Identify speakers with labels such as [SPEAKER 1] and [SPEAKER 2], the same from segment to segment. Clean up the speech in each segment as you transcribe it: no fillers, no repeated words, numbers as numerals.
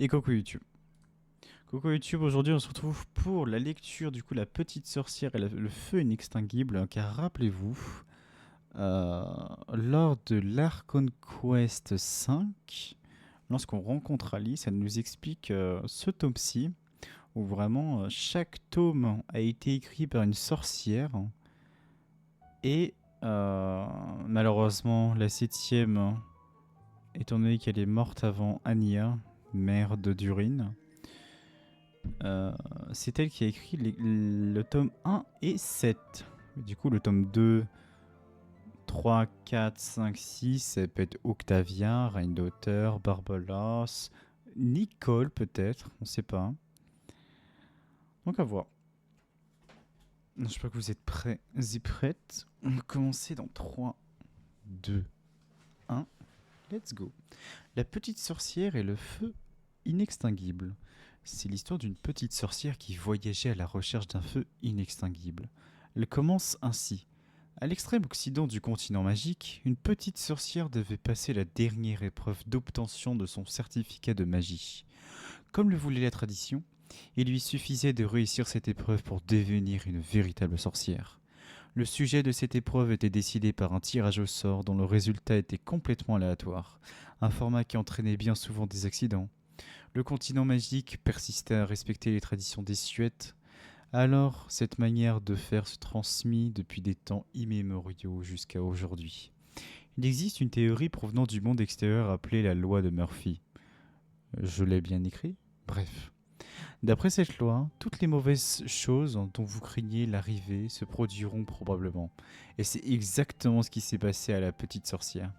[SPEAKER 1] Et coucou YouTube. Coucou YouTube, aujourd'hui on se retrouve pour la lecture du coup La Petite Sorcière et le Feu Inextinguible, car rappelez-vous, euh, lors de l'Archon Quest 5, lorsqu'on rencontre Alice, elle nous explique ce tome-ci, où vraiment chaque tome a été écrit par une sorcière, et malheureusement la septième, étant donné qu'elle est morte avant Anya, mère de Durin, Euh, c'est elle qui a écrit le tome 1 et 7. Du coup, le tome 2, 3, 4, 5, 6, ça peut être Octavia, Reine d'auteur, Barbalas, Nicole peut-être, on sait pas. Donc à voir. J'espère que vous êtes prêts et prêtes. On va commencer dans 3, 2, 1. Let's go. La petite sorcière et le feu inextinguible. C'est l'histoire d'une petite sorcière qui voyageait à la recherche d'un feu inextinguible. Elle commence ainsi. À l'extrême occident du continent magique, une petite sorcière devait passer la dernière épreuve d'obtention de son certificat de magie. Comme le voulait la tradition, il lui suffisait de réussir cette épreuve pour devenir une véritable sorcière. Le sujet de cette épreuve était décidé par un tirage au sort dont le résultat était complètement aléatoire, un format qui entraînait bien souvent des accidents. Le continent magique persistait à respecter les traditions désuètes. Alors, cette manière de faire se transmit depuis des temps immémoriaux jusqu'à aujourd'hui. Il existe une théorie provenant du monde extérieur appelée la loi de Murphy. Je l'ai bien écrit? Bref. D'après cette loi, toutes les mauvaises choses dont vous craignez l'arrivée se produiront probablement. Et c'est exactement ce qui s'est passé à la petite sorcière.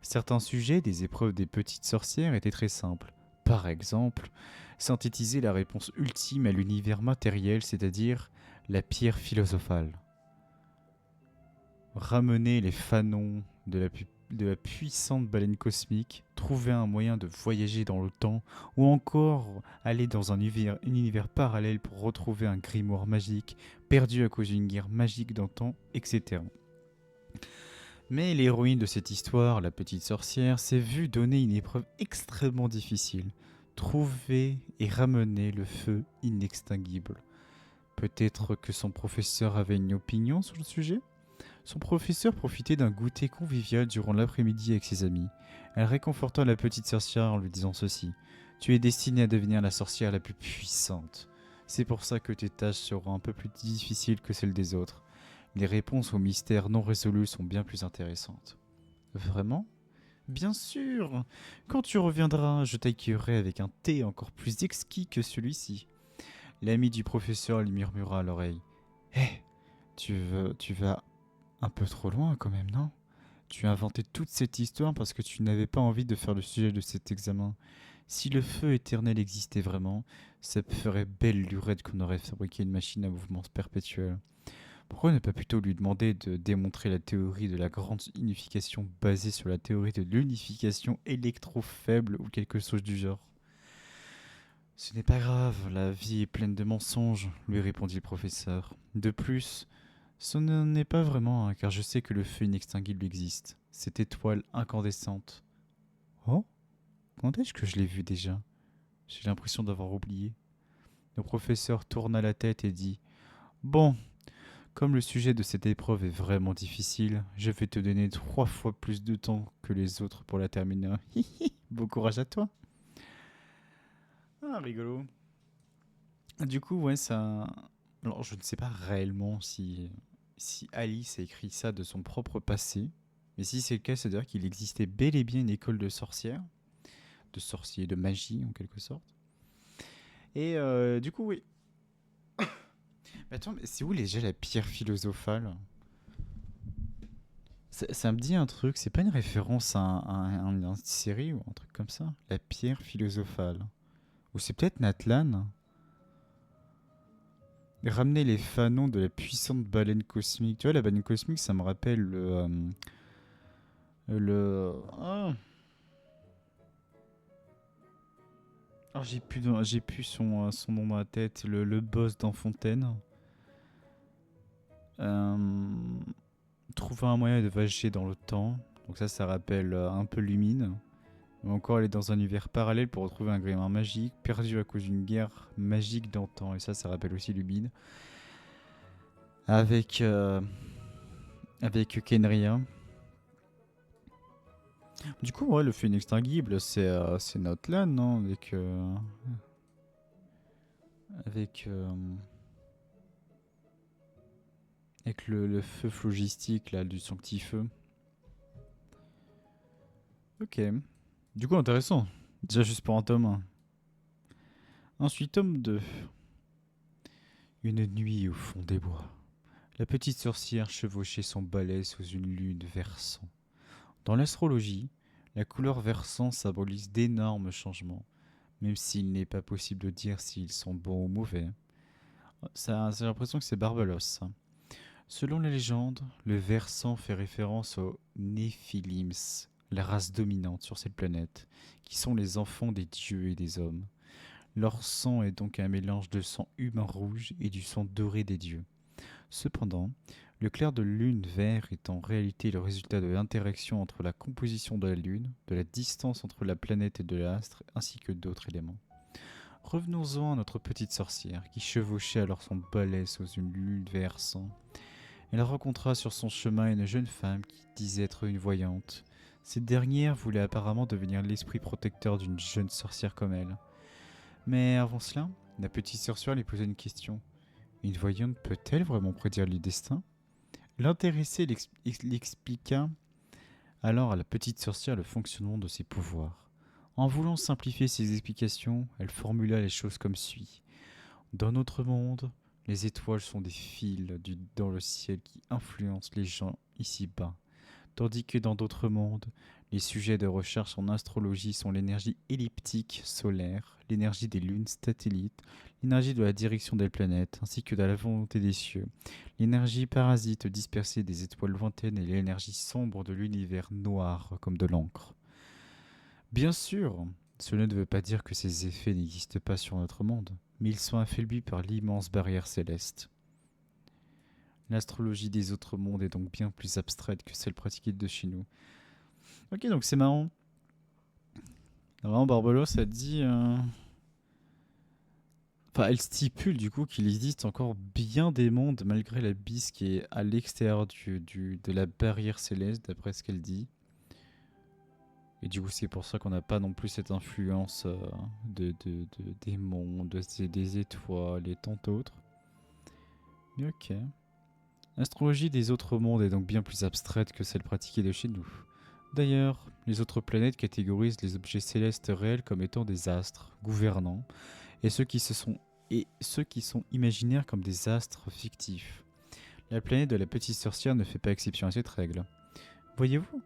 [SPEAKER 1] Certains sujets des épreuves des petites sorcières étaient très simples. Par exemple, synthétiser la réponse ultime à l'univers matériel, c'est-à-dire la pierre philosophale. Ramener les fanons de la puissante baleine cosmique, trouver un moyen de voyager dans le temps, ou encore aller dans un univers parallèle pour retrouver un grimoire magique perdu à cause d'une guerre magique d'antan, etc. Mais l'héroïne de cette histoire, la petite sorcière, s'est vue donner une épreuve extrêmement difficile. Trouver et ramener le feu inextinguible. Peut-être que son professeur avait une opinion sur le sujet? Son professeur profitait d'un goûter convivial durant l'après-midi avec ses amis. Elle réconforta la petite sorcière en lui disant ceci. Tu es destinée à devenir la sorcière la plus puissante. C'est pour ça que tes tâches seront un peu plus difficiles que celles des autres. Les réponses aux mystères non résolus sont bien plus intéressantes. Vraiment? Bien sûr! Quand tu reviendras, je t'accueillerai avec un thé encore plus exquis que celui-ci. L'ami du professeur lui murmura à l'oreille. Hé, tu vas un peu trop loin quand même, non? Tu as inventé toute cette histoire parce que tu n'avais pas envie de faire le sujet de cet examen. Si le feu éternel existait vraiment, ça ferait belle lurette qu'on aurait fabriqué une machine à mouvement perpétuel. Pourquoi ne pas plutôt lui demander de démontrer la théorie de la grande unification basée sur la théorie de l'unification électro-faible ou quelque chose du genre? Ce n'est pas grave, la vie est pleine de mensonges, lui répondit le professeur. De plus, ce n'en est pas vraiment un, car je sais que le feu inextinguible existe. Cette étoile incandescente. Oh? Quand est-ce que je l'ai vu déjà? J'ai l'impression d'avoir oublié. Le professeur tourna la tête et dit Bon, comme le sujet de cette épreuve est vraiment difficile, je vais te donner 3 fois plus de temps que les autres pour la terminer. Bon courage à toi. Ah, rigolo. Du coup, ouais, ça. Alors, je ne sais pas réellement si Alice a écrit ça de son propre passé, mais si c'est le cas, c'est-à-dire qu'il existait bel et bien une école de sorcières, de sorciers, de magie en quelque sorte. Et du coup, oui. Mais attends, mais c'est où déjà la pierre philosophale? Ça me dit un truc, c'est pas une référence à une série ou un truc comme ça? La pierre philosophale. Ou c'est peut-être Natlan? Ramener les fanons de la puissante baleine cosmique. Tu vois, la baleine cosmique, ça me rappelle Ah, ah, j'ai plus son nom dans la tête. Le boss dans Fontaine. Euh, Trouver un moyen de voyager dans le temps. Donc ça rappelle un peu Lumine. Ou encore aller dans un univers parallèle pour retrouver un grimoire magique, perdu à cause d'une guerre magique d'antan. Et ça rappelle aussi Lubin. Avec, avec Kenria. Du coup, ouais, le fait inextinguible, c'est notre LAN, non? Avec, avec le feu phlogistique, là, du sanctifeu. Ok. Du coup, intéressant. Déjà juste pour un tome 1. Ensuite, tome 2. Une nuit au fond des bois. La petite sorcière chevauchait son balai sous une lune versant. Dans l'astrologie, la couleur versant symbolise d'énormes changements, même s'il n'est pas possible de dire s'ils sont bons ou mauvais. J'ai l'impression que c'est Barbelos, ça. Selon la légende, le versant fait référence aux Néphilims, la race dominante sur cette planète, qui sont les enfants des dieux et des hommes. Leur sang est donc un mélange de sang humain rouge et du sang doré des dieux. Cependant, le clair de lune vert est en réalité le résultat de l'interaction entre la composition de la lune, de la distance entre la planète et de l'astre, ainsi que d'autres éléments. Revenons-en à notre petite sorcière, qui chevauchait alors son balai sous une lune vert sang. Elle rencontra sur son chemin une jeune femme qui disait être une voyante. Cette dernière voulait apparemment devenir l'esprit protecteur d'une jeune sorcière comme elle. Mais avant cela, la petite sorcière lui posait une question. Une voyante peut-elle vraiment prédire les destins? L'intéressé l'expliqua alors à la petite sorcière le fonctionnement de ses pouvoirs. En voulant simplifier ses explications, elle formula les choses comme suit. Dans notre monde, les étoiles sont des fils dans le ciel qui influencent les gens ici-bas, tandis que dans d'autres mondes, les sujets de recherche en astrologie sont l'énergie elliptique solaire, l'énergie des lunes satellites, l'énergie de la direction des planètes, ainsi que de la volonté des cieux, l'énergie parasite dispersée des étoiles lointaines et l'énergie sombre de l'univers noir comme de l'encre. Bien sûr, cela ne veut pas dire que ces effets n'existent pas sur notre monde, mais ils sont affaiblis par l'immense barrière céleste. L'astrologie des autres mondes est donc bien plus abstraite que celle pratiquée de chez nous. Ok, donc c'est marrant. Vraiment, Barbelos a dit... Enfin, elle stipule du coup qu'il existe encore bien des mondes malgré l'abysse qui est à l'extérieur de la barrière céleste, d'après ce qu'elle dit. Et du coup, c'est pour ça qu'on n'a pas non plus cette influence des mondes, des étoiles et tant d'autres. Mais ok. L'astrologie des autres mondes est donc bien plus abstraite que celle pratiquée de chez nous. D'ailleurs, les autres planètes catégorisent les objets célestes réels comme étant des astres, gouvernants, et ceux qui sont imaginaires comme des astres fictifs. La planète de la petite sorcière ne fait pas exception à cette règle. Voyez-vous,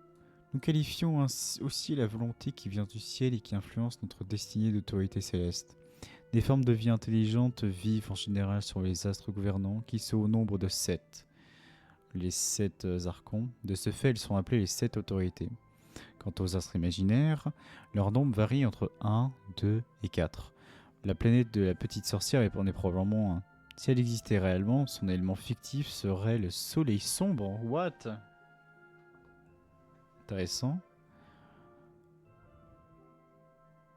[SPEAKER 1] nous qualifions aussi la volonté qui vient du ciel et qui influence notre destinée d'autorité céleste. Des formes de vie intelligentes vivent en général sur les astres gouvernants qui sont au nombre de 7. Les 7 archons. De ce fait, ils sont appelés les 7 autorités. Quant aux astres imaginaires, leur nombre varie entre 1, 2 et 4. La planète de la petite sorcière en est probablement 1. Si elle existait réellement, son élément fictif serait le soleil sombre. What? Intéressant.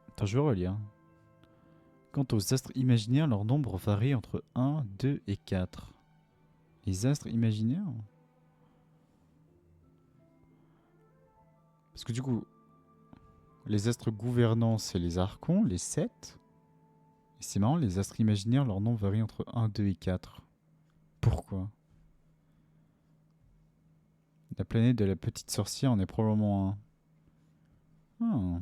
[SPEAKER 1] Attends, je vais relire. Quant aux astres imaginaires, leur nombre varie entre 1, 2 et 4. Les astres imaginaires? Parce que du coup, les astres gouvernants, c'est les archons, les 7. Et c'est marrant, les astres imaginaires, leur nombre varie entre 1, 2 et 4. Pourquoi? La planète de la petite sorcière en est probablement 1. Ah.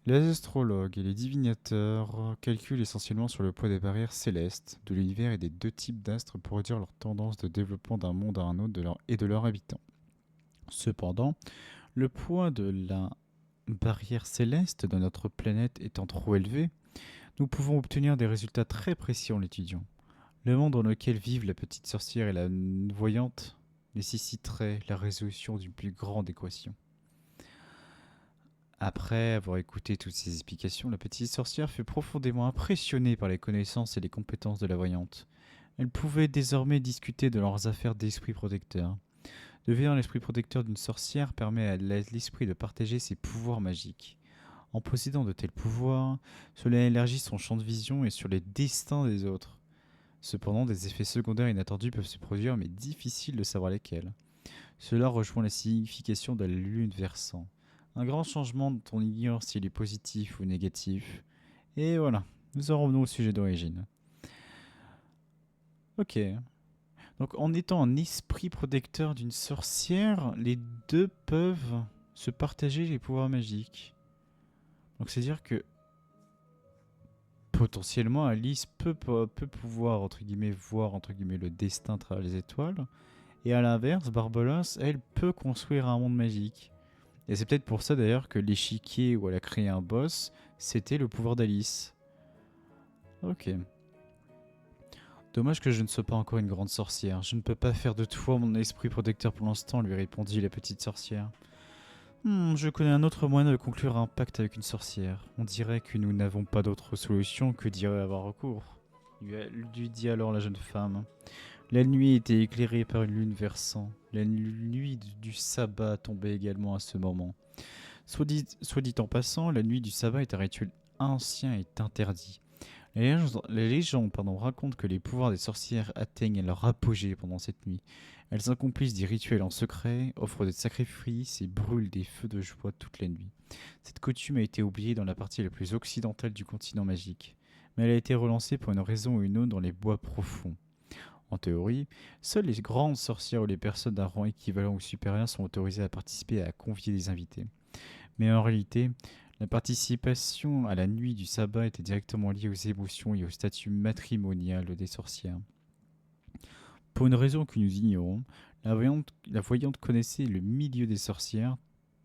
[SPEAKER 1] Les astrologues et les divinateurs calculent essentiellement sur le poids des barrières célestes de l'univers et des deux types d'astres pour réduire leur tendance de développement d'un monde à un autre et de leurs habitants. Cependant, le poids de la barrière céleste de notre planète étant trop élevé, nous pouvons obtenir des résultats très précis en l'étudiant. Le monde dans lequel vivent la petite sorcière et la voyante nécessiterait la résolution d'une plus grande équation. Après avoir écouté toutes ces explications, la petite sorcière fut profondément impressionnée par les connaissances et les compétences de la voyante. Elle pouvait désormais discuter de leurs affaires d'esprit protecteur. Devenir l'esprit protecteur d'une sorcière permet à l'esprit de partager ses pouvoirs magiques. En possédant de tels pouvoirs, cela élargit son champ de vision et sur les destins des autres. Cependant, des effets secondaires inattendus peuvent se produire, mais difficile de savoir lesquels. Cela rejoint la signification de la lune versant. Un grand changement dont on ignore s'il est positif ou négatif. Et voilà, nous en revenons au sujet d'origine. Ok. Donc en étant un esprit protecteur d'une sorcière, les deux peuvent se partager les pouvoirs magiques. Donc c'est-à-dire que potentiellement Alice peut pouvoir entre guillemets voir entre guillemets le destin à travers les étoiles. Et à l'inverse, Barbaros, elle peut construire un monde magique. Et c'est peut-être pour ça d'ailleurs que l'échiquier où elle a créé un boss, c'était le pouvoir d'Alice. Ok. Dommage que je ne sois pas encore une grande sorcière. Je ne peux pas faire de toi mon esprit protecteur pour l'instant, lui répondit la petite sorcière. Je connais un autre moyen de conclure un pacte avec une sorcière. On dirait que nous n'avons pas d'autre solution que d'y avoir recours. Lui dit alors la jeune femme. La nuit était éclairée par une lune versant. La nuit du sabbat tombait également à ce moment. Soit dit en passant, la nuit du sabbat est un rituel ancien et interdit. La légende raconte que les pouvoirs des sorcières atteignent leur apogée pendant cette nuit. Elles accomplissent des rituels en secret, offrent des sacrifices et brûlent des feux de joie toute la nuit. Cette coutume a été oubliée dans la partie la plus occidentale du continent magique, mais elle a été relancée pour une raison ou une autre dans les bois profonds. En théorie, seules les grandes sorcières ou les personnes d'un rang équivalent ou supérieur sont autorisées à participer et à convier des invités. Mais en réalité, la participation à la nuit du sabbat était directement liée aux émotions et au statut matrimonial des sorcières. Pour une raison que nous ignorons, la voyante connaissait le milieu des sorcières,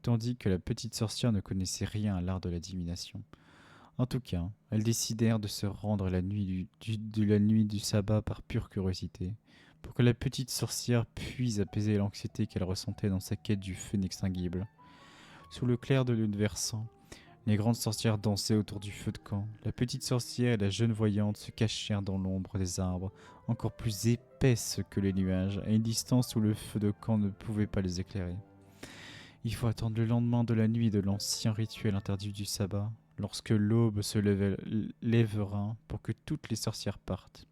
[SPEAKER 1] tandis que la petite sorcière ne connaissait rien à l'art de la divination. En tout cas, elles décidèrent de se rendre la nuit du sabbat par pure curiosité, pour que la petite sorcière puisse apaiser l'anxiété qu'elle ressentait dans sa quête du feu inextinguible. Sous le clair de lune versant, les grandes sorcières dansaient autour du feu de camp. La petite sorcière et la jeune voyante se cachèrent dans l'ombre des arbres, encore plus épaisses que les nuages, à une distance où le feu de camp ne pouvait pas les éclairer. Il faut attendre le lendemain de la nuit de l'ancien rituel interdit du sabbat, lorsque l'aube se lèvera pour que toutes les sorcières partent.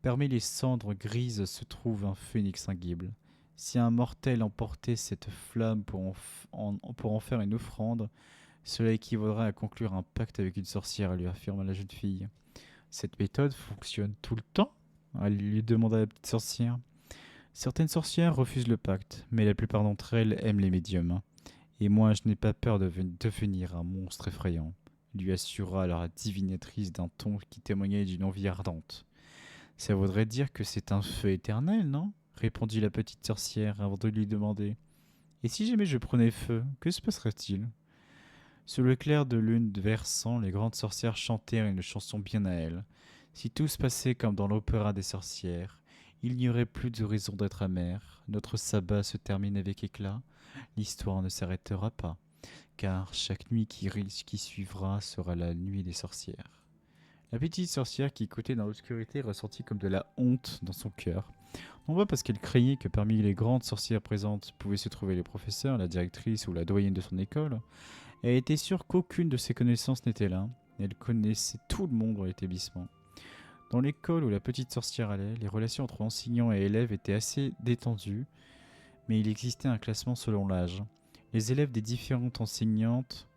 [SPEAKER 1] Parmi les cendres grises se trouve un feu inextinguible. Si un mortel emportait cette flamme pour en faire une offrande, cela équivaudrait à conclure un pacte avec une sorcière, lui affirma la jeune fille. Cette méthode fonctionne tout le temps elle lui demanda la petite sorcière. Certaines sorcières refusent le pacte, mais la plupart d'entre elles aiment les médiums. Et moi, je n'ai pas peur de devenir un monstre effrayant, lui assura la divinatrice d'un ton qui témoignait d'une envie ardente. Ça voudrait dire que c'est un feu éternel, non répondit la petite sorcière avant de lui demander. Et si jamais je prenais feu, que se passerait-il Sous le clair de lune versant, les grandes sorcières chantèrent une chanson bien à elles. Si tout se passait comme dans l'opéra des sorcières, il n'y aurait plus de raison d'être amer. Notre sabbat se termine avec éclat. L'histoire ne s'arrêtera pas, car chaque nuit qui suivra sera la nuit des sorcières. La petite sorcière qui écoutait dans l'obscurité ressentit comme de la honte dans son cœur. Non pas parce qu'elle craignait que parmi les grandes sorcières présentes pouvaient se trouver les professeurs, la directrice ou la doyenne de son école. Elle était sûre qu'aucune de ses connaissances n'était là. Elle connaissait tout le monde dans l'établissement. Dans l'école où la petite sorcière allait, les relations entre enseignants et élèves étaient assez détendues, mais il existait un classement selon l'âge. Les élèves des différentes enseignantes,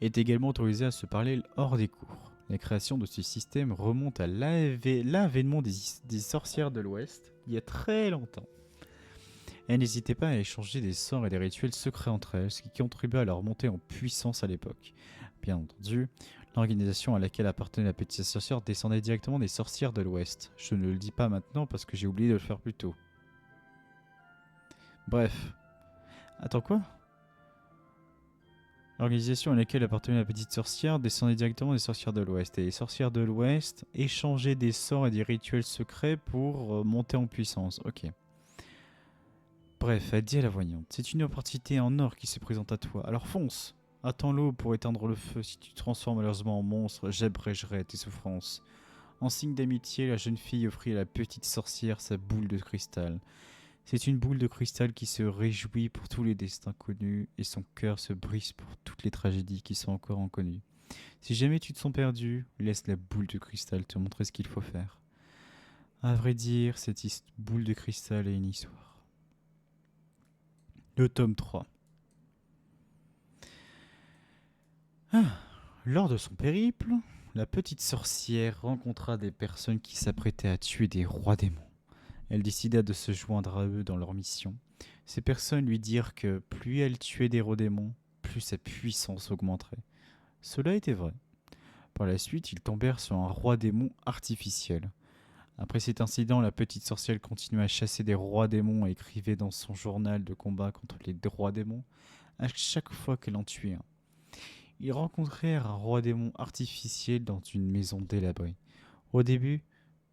[SPEAKER 1] étaient également autorisés à se parler hors des cours. La création de ce système remonte à l'avènement des sorcières de l'Ouest, il y a très longtemps. Elles n'hésitaient pas à échanger des sorts et des rituels secrets entre elles, ce qui contribuait à leur montée en puissance à l'époque. Bien entendu, l'organisation à laquelle appartenait la petite sorcière descendait directement des sorcières de l'Ouest. Je ne le dis pas maintenant parce que j'ai oublié de le faire plus tôt. Bref. Attends quoi ? L'organisation à laquelle appartenait la petite sorcière descendait directement des sorcières de l'Ouest. Et les sorcières de l'Ouest échangeaient des sorts et des rituels secrets pour monter en puissance. Ok. Bref, elle dit à la voyante, c'est une opportunité en or qui se présente à toi, alors fonce. Attends l'eau pour éteindre le feu, si tu te transformes malheureusement en monstre, j'abrégerai tes souffrances. En signe d'amitié, la jeune fille offrit à la petite sorcière sa boule de cristal. C'est une boule de cristal qui se réjouit pour tous les destins connus et son cœur se brise pour toutes les tragédies qui sont encore inconnues. Si jamais tu te sens perdu, laisse la boule de cristal te montrer ce qu'il faut faire. À vrai dire, cette boule de cristal est une histoire. Le tome 3. Lors de son périple, la petite sorcière rencontra des personnes qui s'apprêtaient à tuer des rois démons. Elle décida de se joindre à eux dans leur mission. Ces personnes lui dirent que plus elle tuait des rois démons, plus sa puissance augmenterait. Cela était vrai. Par la suite, ils tombèrent sur un roi démon artificiel. Après cet incident, la petite sorcière continuait à chasser des rois démons et écrivait dans son journal de combat contre les rois démons à chaque fois qu'elle en tuait un. Ils rencontrèrent un roi démon artificiel dans une maison délabrée. Au début,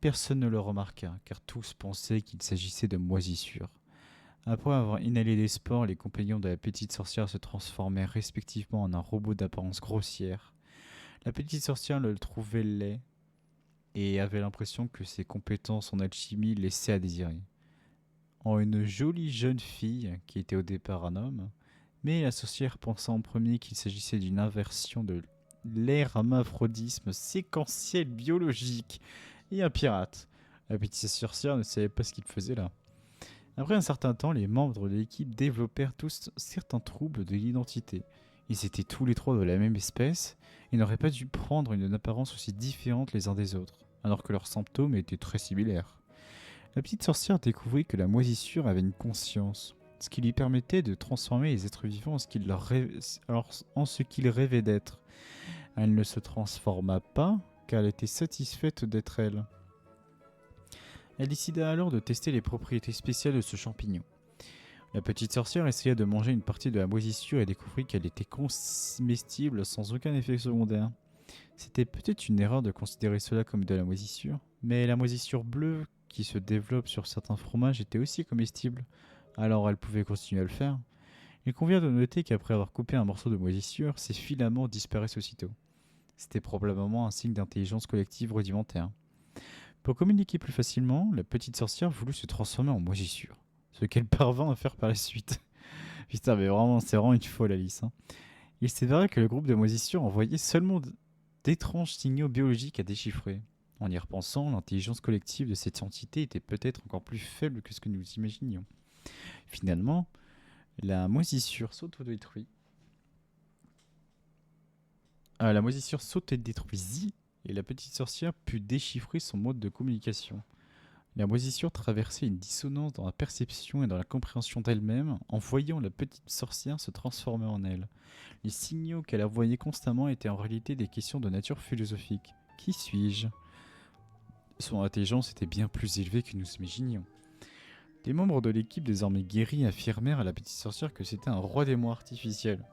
[SPEAKER 1] personne ne le remarqua, car tous pensaient qu'il s'agissait de moisissures. Après avoir inhalé des spores, les compagnons de la petite sorcière se transformèrent respectivement en un robot d'apparence grossière. La petite sorcière le trouvait laid et avait l'impression que ses compétences en alchimie laissaient à désirer. En une jolie jeune fille, qui était au départ un homme, mais la sorcière pensa en premier qu'il s'agissait d'une inversion de l'hermaphrodisme séquentiel biologique et un pirate. La petite sorcière ne savait pas ce qu'il faisait là. Après un certain temps, les membres de l'équipe développèrent tous certains troubles de l'identité. Ils étaient tous les trois de la même espèce et n'auraient pas dû prendre une apparence aussi différente les uns des autres, alors que leurs symptômes étaient très similaires. La petite sorcière découvrit que la moisissure avait une conscience, ce qui lui permettait de transformer les êtres vivants en ce qu'ils rêvaient d'être. Elle ne se transforma pas, car elle était satisfaite d'être elle. Elle décida alors de tester les propriétés spéciales de ce champignon. La petite sorcière essaya de manger une partie de la moisissure et découvrit qu'elle était comestible sans aucun effet secondaire. C'était peut-être une erreur de considérer cela comme de la moisissure, mais la moisissure bleue qui se développe sur certains fromages était aussi comestible, alors elle pouvait continuer à le faire. Il convient de noter qu'après avoir coupé un morceau de moisissure, ses filaments disparaissent aussitôt. C'était probablement un signe d'intelligence collective rudimentaire. Pour communiquer plus facilement, la petite sorcière voulut se transformer en moisissure, ce qu'elle parvint à faire par la suite. Putain, mais vraiment, c'est vraiment une folle Alice. Il s'avérait que le groupe de moisissures envoyait seulement d'étranges signaux biologiques à déchiffrer. En y repensant, l'intelligence collective de cette entité était peut-être encore plus faible que ce que nous imaginions. Finalement, la moisissure s'autodétruisit et la petite sorcière put déchiffrer son mode de communication. La moisissure traversait une dissonance dans la perception et dans la compréhension d'elle-même en voyant la petite sorcière se transformer en elle. Les signaux qu'elle envoyait constamment étaient en réalité des questions de nature philosophique. Qui suis-je ? Son intelligence était bien plus élevée que nous imaginions. Les membres de l'équipe désormais guéris affirmèrent à la petite sorcière que c'était un roi démon artificiel.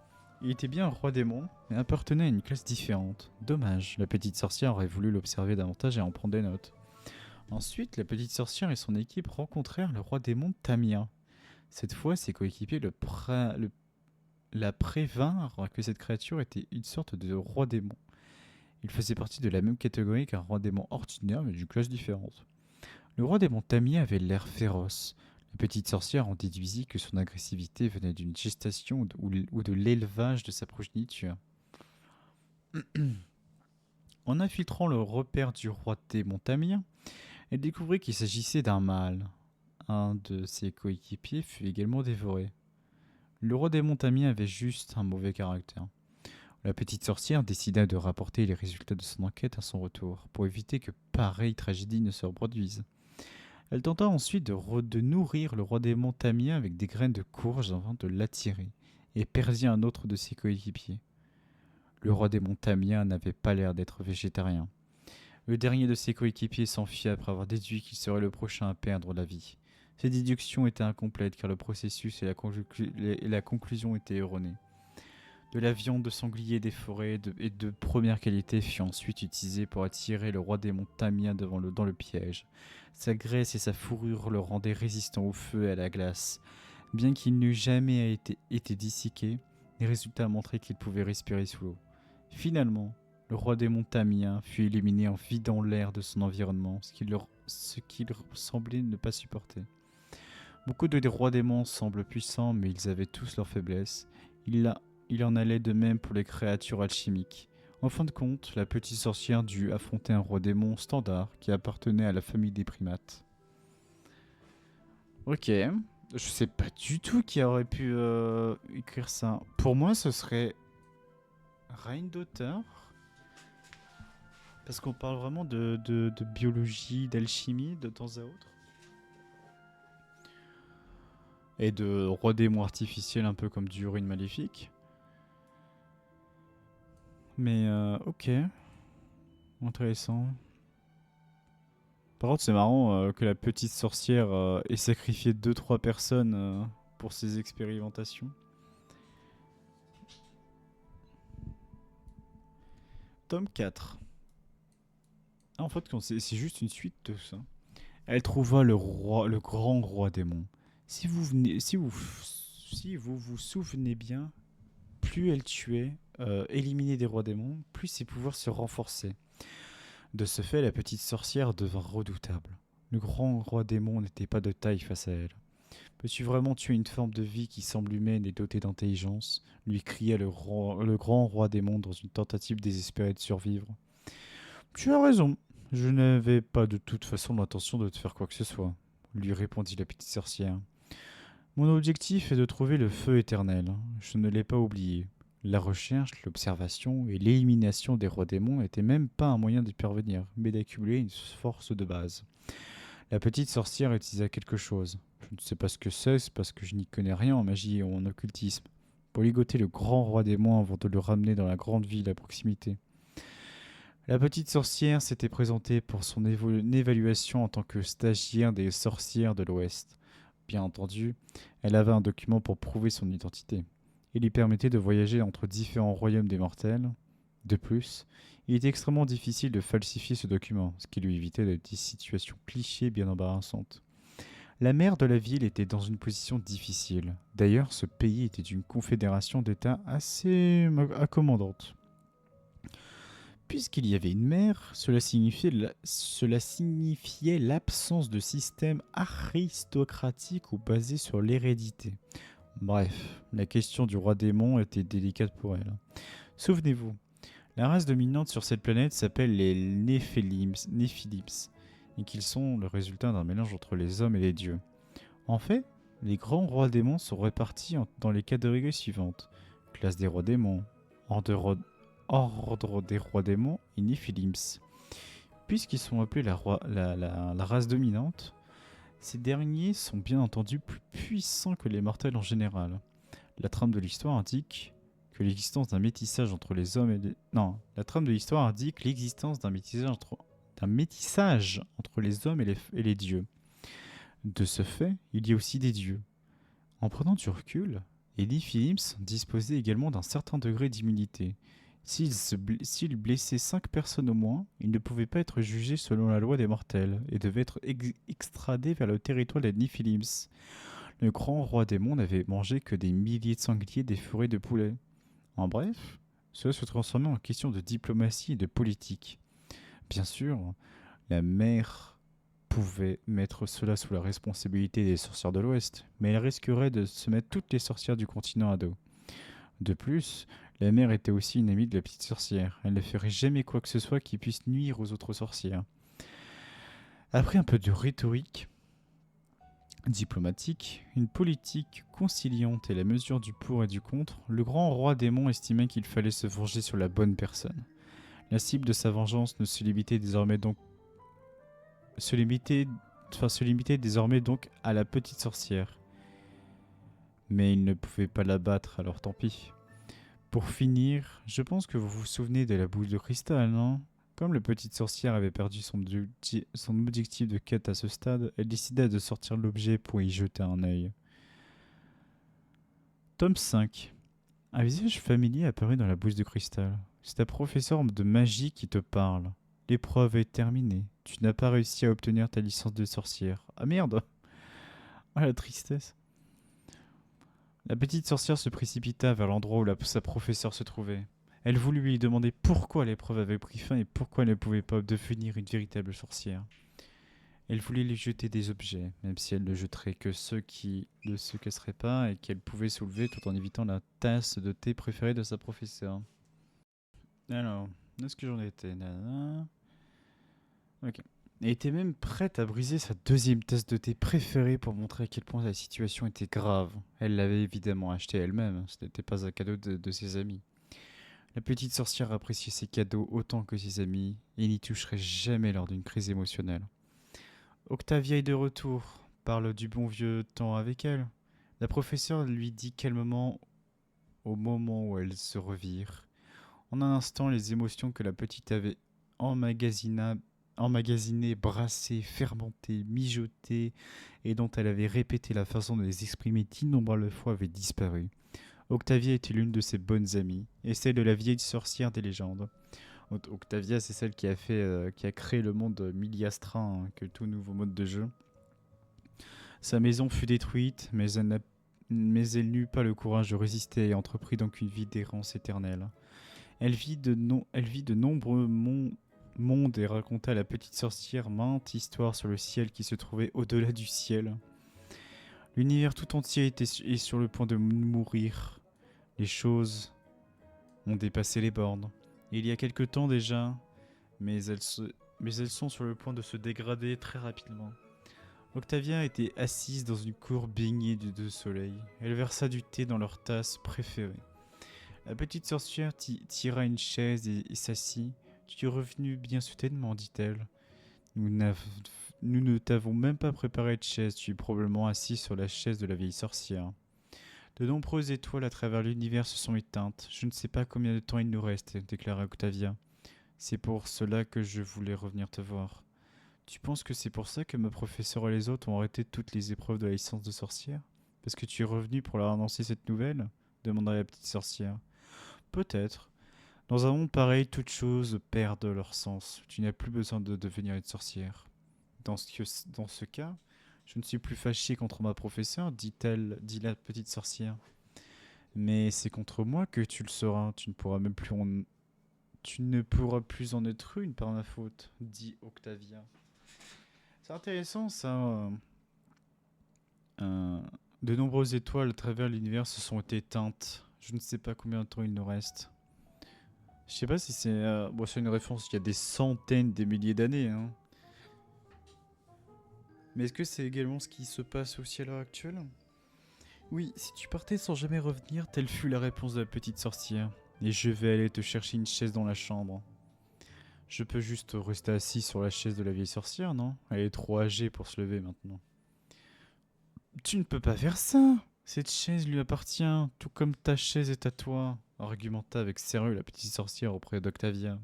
[SPEAKER 1] Il était bien un roi démon, mais appartenait à une classe différente. Dommage, la petite sorcière aurait voulu l'observer davantage et en prendre des notes. Ensuite, la petite sorcière et son équipe rencontrèrent le roi démon Tamia. Cette fois, ses coéquipiers la prévinrent que cette créature était une sorte de roi démon. Il faisait partie de la même catégorie qu'un roi démon ordinaire, mais d'une classe différente. Le roi démon Tamia avait l'air féroce. La petite sorcière en déduisit que son agressivité venait d'une gestation ou de l'élevage de sa progéniture. En infiltrant le repère du roi démon Tamia, elle découvrit qu'il s'agissait d'un mâle. Un de ses coéquipiers fut également dévoré. Le roi démon Tamia avait juste un mauvais caractère. La petite sorcière décida de rapporter les résultats de son enquête à son retour, pour éviter que pareille tragédie ne se reproduise. Elle tenta ensuite de nourrir le roi démon Tamia avec des graines de courge afin de l'attirer, et perdit un autre de ses coéquipiers. Le roi démon Tamia n'avait pas l'air d'être végétarien. Le dernier de ses coéquipiers s'enfuit après avoir déduit qu'il serait le prochain à perdre la vie. Ces déductions étaient incomplètes car le processus et la conclusion étaient erronées. De la viande de sanglier des forêts et de première qualité fut ensuite utilisée pour attirer le roi démon Tamia dans le piège. Sa graisse et sa fourrure le rendaient résistant au feu et à la glace. Bien qu'il n'eût jamais été disséqué, les résultats montraient qu'il pouvait respirer sous l'eau. Finalement, Le roi démon Tamien fut éliminé en vidant l'air de son environnement, ce qu'il semblait ne pas supporter. Beaucoup de rois démons semblent puissants, mais ils avaient tous leurs faiblesses. Il en allait de même pour les créatures alchimiques. En fin de compte, la petite sorcière dut affronter un roi démon standard qui appartenait à la famille des primates. Ok, je sais pas du tout qui aurait pu écrire ça. Pour moi, ce serait Reine d'auteur. Parce qu'on parle vraiment de biologie, d'alchimie de temps à autre. Et de roi démon artificiel, un peu comme du urine maléfique. Mais ok, intéressant. Par contre, c'est marrant que la petite sorcière ait sacrifié 2-3 personnes pour ses expérimentations. Tome 4. Ah, en fait, c'est juste une suite de ça. Elle trouva le grand roi démon. Si vous vous souvenez bien, plus elle tuait, éliminait des rois démons, plus ses pouvoirs se renforçaient. De ce fait, la petite sorcière devint redoutable. Le grand roi démon n'était pas de taille face à elle. Peux-tu vraiment tuer une forme de vie qui semble humaine et dotée d'intelligence lui cria le grand roi démon dans une tentative désespérée de survivre. Tu as raison, je n'avais pas de toute façon l'intention de te faire quoi que ce soit, lui répondit la petite sorcière. Mon objectif est de trouver le feu éternel. Je ne l'ai pas oublié. La recherche, l'observation et l'élimination des rois démons n'étaient même pas un moyen d'y parvenir, mais d'accumuler une force de base. La petite sorcière utilisa quelque chose. Je ne sais pas ce que c'est parce que je n'y connais rien en magie ou en occultisme. Pour ligoter le grand roi démon avant de le ramener dans la grande ville à proximité. La petite sorcière s'était présentée pour son évaluation en tant que stagiaire des sorcières de l'Ouest. Bien entendu, elle avait un document pour prouver son identité. Il lui permettait de voyager entre différents royaumes des mortels. De plus, il était extrêmement difficile de falsifier ce document, ce qui lui évitait des situations clichés bien embarrassantes. La maire de la ville était dans une position difficile. D'ailleurs, ce pays était une confédération d'États assez accommodante. Puisqu'il y avait une mère, cela signifiait l'absence de système aristocratique ou basé sur l'hérédité. Bref, la question du roi démon était délicate pour elle. Souvenez-vous, la race dominante sur cette planète s'appelle les Néphilim, et qu'ils sont le résultat d'un mélange entre les hommes et les dieux. En fait, les grands rois démons sont répartis dans les catégories suivantes. Classe des rois démons, ordre des rois démons et Néphilims. Puisqu'ils sont appelés la race dominante, ces derniers sont bien entendu plus puissants que les mortels en général. La trame de l'histoire indique que l'existence d'un métissage entre les hommes et les... Non, la trame de l'histoire indique l'existence d'un métissage entre les hommes et les dieux. De ce fait, il y a aussi des dieux. En prenant du recul, les Néphilims disposaient également d'un certain degré d'immunité. S'ils blessaient 5 personnes au moins, ils ne pouvaient pas être jugés selon la loi des mortels et devaient être extradés vers le territoire des Néphilims. Le grand roi démon n'avait mangé que des milliers de sangliers des forêts de poulets. En bref, cela se transformait en question de diplomatie et de politique. Bien sûr, la mère pouvait mettre cela sous la responsabilité des sorcières de l'Ouest, mais elle risquerait de se mettre toutes les sorcières du continent à dos. De plus, la mère était aussi une amie de la petite sorcière. Elle ne ferait jamais quoi que ce soit qui puisse nuire aux autres sorcières. Après un peu de rhétorique diplomatique, une politique conciliante et la mesure du pour et du contre, le grand roi démon estimait qu'il fallait se venger sur la bonne personne. La cible de sa vengeance ne se limitait désormais donc à la petite sorcière. Mais il ne pouvait pas la battre, alors tant pis. Pour finir, je pense que vous vous souvenez de la boule de cristal, non ? Comme la petite sorcière avait perdu son objectif de quête à ce stade, elle décida de sortir l'objet pour y jeter un œil. Tome 5. Un visage familier apparut dans la boule de cristal. C'est ta professeure de magie qui te parle. L'épreuve est terminée. Tu n'as pas réussi à obtenir ta licence de sorcière. Ah merde! Oh la tristesse. La petite sorcière se précipita vers l'endroit où sa professeure se trouvait. Elle voulut lui demander pourquoi l'épreuve avait pris fin et pourquoi elle ne pouvait pas devenir une véritable sorcière. Elle voulait lui jeter des objets, même si elle ne jetterait que ceux qui ne se casseraient pas et qu'elle pouvait soulever tout en évitant la tasse de thé préférée de sa professeure. Alors, où est-ce que j'en étais? Nanana. Ok. Elle était même prête à briser sa deuxième tasse de thé préférée pour montrer à quel point la situation était grave. Elle l'avait évidemment acheté elle-même, ce n'était pas un cadeau de ses amis. La petite sorcière appréciait ses cadeaux autant que ses amis et n'y toucherait jamais lors d'une crise émotionnelle. Octavia est de retour, parle du bon vieux temps avec elle. La professeure lui dit calmement au moment où elles se revirent. En un instant, les émotions que la petite avait emmagasinées, brassées, fermentées, mijotées, et dont elle avait répété la façon de les exprimer d'innombrables fois avaient disparu. Octavia était l'une de ses bonnes amies, et celle de la vieille sorcière des légendes. Octavia, c'est celle qui a créé le monde Miliastra, hein, que tout nouveau mode de jeu. Sa maison fut détruite, mais elle n'eut pas le courage de résister et entreprit donc une vie d'errance éternelle. Elle vit de nombreux mondes et raconta à la petite sorcière maintes histoires sur le ciel qui se trouvait au-delà du ciel. L'univers tout entier est sur le point de mourir. Les choses ont dépassé les bornes. Il y a quelque temps déjà, mais elles sont sur le point de se dégrader très rapidement. Octavia était assise dans une cour baignée de soleil. Elle versa du thé dans leur tasse préférée. La petite sorcière tira une chaise et s'assit. Tu es revenu bien soudainement, dit-elle. Nous ne t'avons même pas préparé de chaise, tu es probablement assis sur la chaise de la vieille sorcière. De nombreuses étoiles à travers l'univers se sont éteintes. Je ne sais pas combien de temps il nous reste, déclara Octavia. C'est pour cela que je voulais revenir te voir. Tu penses que c'est pour ça que ma professeure et les autres ont arrêté toutes les épreuves de la licence de sorcière? Parce que tu es revenu pour leur annoncer cette nouvelle? Demanda la petite sorcière. Peut-être. Dans un monde pareil, toutes choses perdent leur sens. Tu n'as plus besoin de devenir une sorcière. Dans ce cas, je ne suis plus fâchée contre ma professeure, dit la petite sorcière. Mais c'est contre moi que tu le seras. Tu ne pourras plus en être une par ma faute, dit Octavia. C'est intéressant ça. Euh, de nombreuses étoiles à travers l'univers se sont éteintes. Je ne sais pas combien de temps il nous reste. Je sais pas si c'est bon, c'est une référence il y a des centaines, des milliers d'années. Hein. Mais est-ce que c'est également ce qui se passe aussi à l'heure actuelle? Oui, si tu partais sans jamais revenir, telle fut la réponse de la petite sorcière. Et je vais aller te chercher une chaise dans la chambre. Je peux juste rester assis sur la chaise de la vieille sorcière, non? Elle est trop âgée pour se lever maintenant. Tu ne peux pas faire ça! Cette chaise lui appartient, tout comme ta chaise est à toi, argumenta avec sérieux la petite sorcière auprès d'Octavia.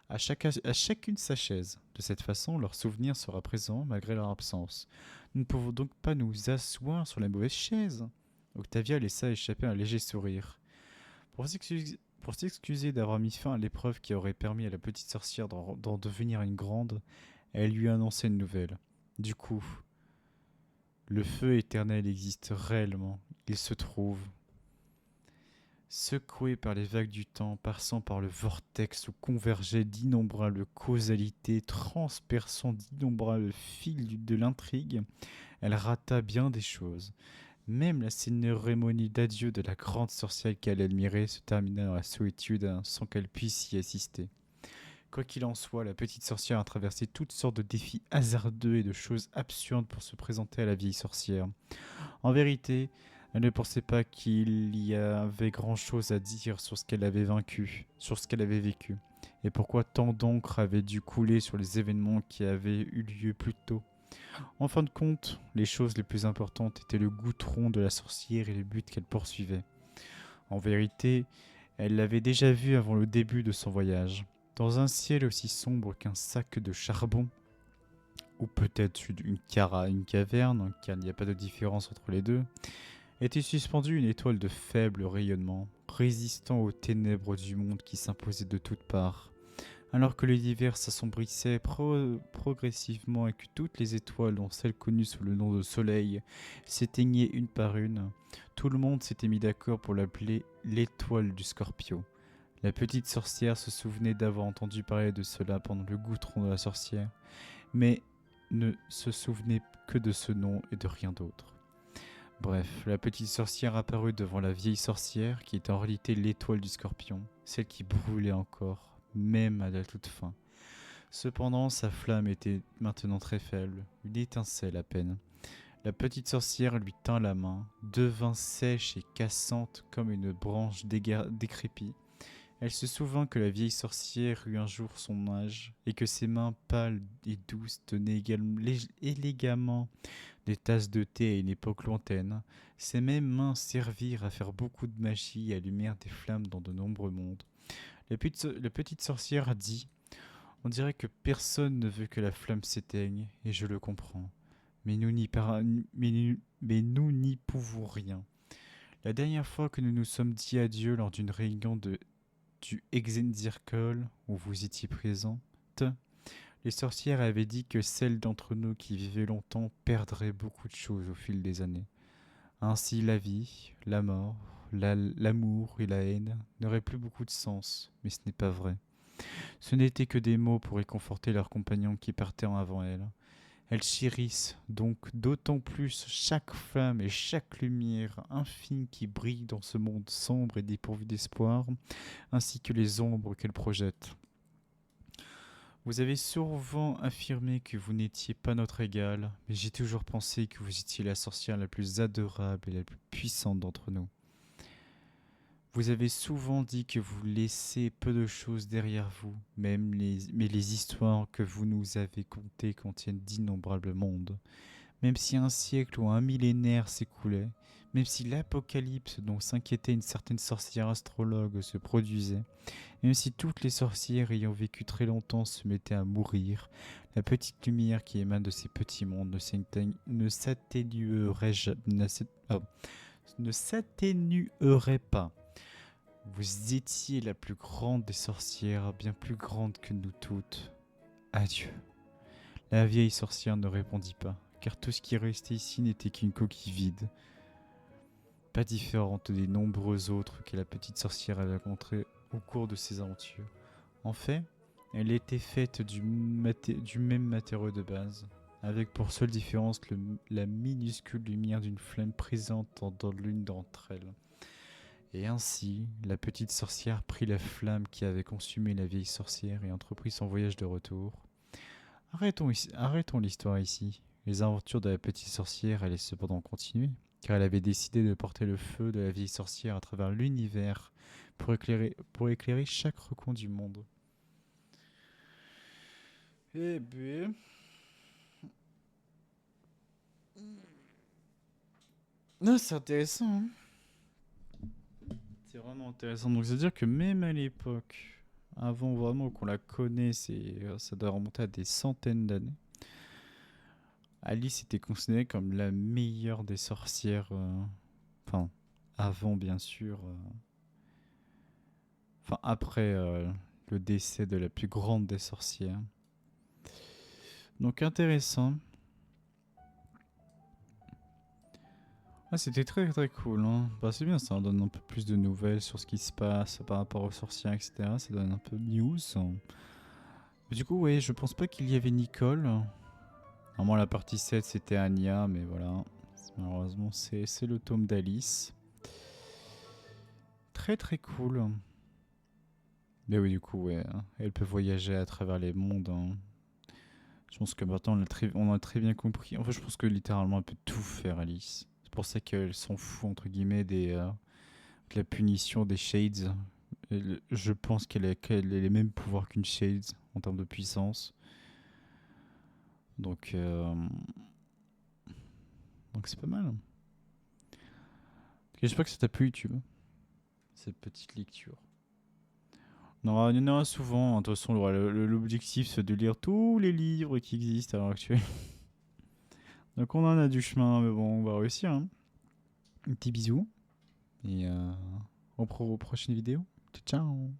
[SPEAKER 1] À chacune sa chaise. De cette façon, leur souvenir sera présent malgré leur absence. Nous ne pouvons donc pas nous asseoir sur la mauvaise chaise. Octavia laissa échapper un léger sourire. Pour s'excuser d'avoir mis fin à l'épreuve qui aurait permis à la petite sorcière d'en devenir une grande, elle lui annonçait une nouvelle. Du coup, le feu éternel existe réellement. Il se trouve secoué par les vagues du temps, passant par le vortex où convergeaient d'innombrables causalités, transperçant d'innombrables fils de l'intrigue, elle rata bien des choses. Même la cérémonie d'adieu de la grande sorcière qu'elle admirait se termina dans la solitude sans qu'elle puisse y assister. Quoi qu'il en soit, la petite sorcière a traversé toutes sortes de défis hasardeux et de choses absurdes pour se présenter à la vieille sorcière. En vérité, elle ne pensait pas qu'il y avait grand-chose à dire sur ce qu'elle avait vaincu, sur ce qu'elle avait vécu, et pourquoi tant d'encre avait dû couler sur les événements qui avaient eu lieu plus tôt. En fin de compte, les choses les plus importantes étaient le goûteron de la sorcière et le but qu'elle poursuivait. En vérité, elle l'avait déjà vu avant le début de son voyage. Dans un ciel aussi sombre qu'un sac de charbon, ou peut-être une caverne, car il n'y a pas de différence entre les deux, était suspendue une étoile de faible rayonnement, résistant aux ténèbres du monde qui s'imposaient de toutes parts. Alors que l'univers s'assombrissait progressivement et que toutes les étoiles, dont celles connues sous le nom de Soleil, s'éteignaient une par une, tout le monde s'était mis d'accord pour l'appeler l'étoile du Scorpio. La petite sorcière se souvenait d'avoir entendu parler de cela pendant le goûteron de la sorcière, mais ne se souvenait que de ce nom et de rien d'autre. Bref, la petite sorcière apparut devant la vieille sorcière, qui était en réalité l'étoile du scorpion, celle qui brûlait encore, même à la toute fin. Cependant, sa flamme était maintenant très faible, une étincelle à peine. La petite sorcière lui tint la main, devint sèche et cassante comme une branche décrépie. Elle se souvint que la vieille sorcière eut un jour son âge, et que ses mains pâles et douces tenaient élégamment des tasses de thé à une époque lointaine. Ces mêmes mains servirent à faire beaucoup de magie et allumèrent des flammes dans de nombreux mondes. La petite sorcière dit: On dirait que personne ne veut que la flamme s'éteigne, et je le comprends. Mais nous n'y pouvons rien. La dernière fois que nous nous sommes dit adieu lors d'une réunion du Exenzirkel, où vous étiez présente, les sorcières avaient dit que celles d'entre nous qui vivaient longtemps perdraient beaucoup de choses au fil des années. Ainsi la vie, la mort, l'amour et la haine n'auraient plus beaucoup de sens, mais ce n'est pas vrai. Ce n'étaient que des mots pour réconforter leurs compagnons qui partaient en avant elles. Elles chérissent donc d'autant plus chaque flamme et chaque lumière infime qui brille dans ce monde sombre et dépourvu d'espoir, ainsi que les ombres qu'elles projettent. Vous avez souvent affirmé que vous n'étiez pas notre égale, mais j'ai toujours pensé que vous étiez la sorcière la plus adorable et la plus puissante d'entre nous. Vous avez souvent dit que vous laissez peu de choses derrière vous, mais les histoires que vous nous avez contées contiennent d'innombrables mondes. Même si un siècle ou un millénaire s'écoulait, même si l'apocalypse dont s'inquiétait une certaine sorcière astrologue se produisait, même si toutes les sorcières ayant vécu très longtemps se mettaient à mourir, la petite lumière qui émane de ces petits mondes ne s'atténuerait pas. Vous étiez la plus grande des sorcières, bien plus grande que nous toutes. Adieu. La vieille sorcière ne répondit pas, car tout ce qui restait ici n'était qu'une coquille vide, pas différente des nombreuses autres que la petite sorcière avait rencontrées au cours de ses aventures. En fait, elle était faite du même matériau de base, avec pour seule différence la minuscule lumière d'une flamme présente dans l'une d'entre elles. Et ainsi, la petite sorcière prit la flamme qui avait consumé la vieille sorcière et entreprit son voyage de retour. Arrêtons l'histoire ici. Les aventures de la petite sorcière allaient cependant continuer, car elle avait décidé de porter le feu de la vieille sorcière à travers l'univers pour éclairer chaque recoin du monde. Eh bien... Non, c'est intéressant, hein. C'est vraiment intéressant. Donc, c'est-à-dire que même à l'époque, avant vraiment qu'on la connaisse, ça doit remonter à des centaines d'années, Alice était considérée comme la meilleure des sorcières. Enfin, avant, bien sûr. Enfin, après le décès de la plus grande des sorcières. Donc, intéressant. Ah, c'était très très cool, hein. Bah, c'est bien, ça donne un peu plus de nouvelles sur ce qui se passe par rapport aux sorcières, etc. Ça donne un peu de news. Mais du coup, ouais, je pense pas qu'il y avait Nicole. Normalement, la partie 7, c'était Anya, mais voilà. Malheureusement, c'est le tome d'Alice. Très très cool. Mais oui, du coup, ouais, hein, elle peut voyager à travers les mondes, hein. Je pense que maintenant, on a très bien compris. En fait, je pense que littéralement, elle peut tout faire, Alice. C'est pour ça qu'elle s'en fout, entre guillemets, de la punition des Shades. Je pense qu'elle a les mêmes pouvoirs qu'une Shades en termes de puissance. Donc c'est pas mal. J'espère que ça t'a plu, tu vois, cette petite lecture. Il y en aura souvent, hein. De toute façon, l'objectif c'est de lire tous les livres qui existent à l'heure actuelle. Donc on en a du chemin, mais bon, on va réussir, hein. Un petit bisou. Et aux prochaines vidéos. Ciao, ciao.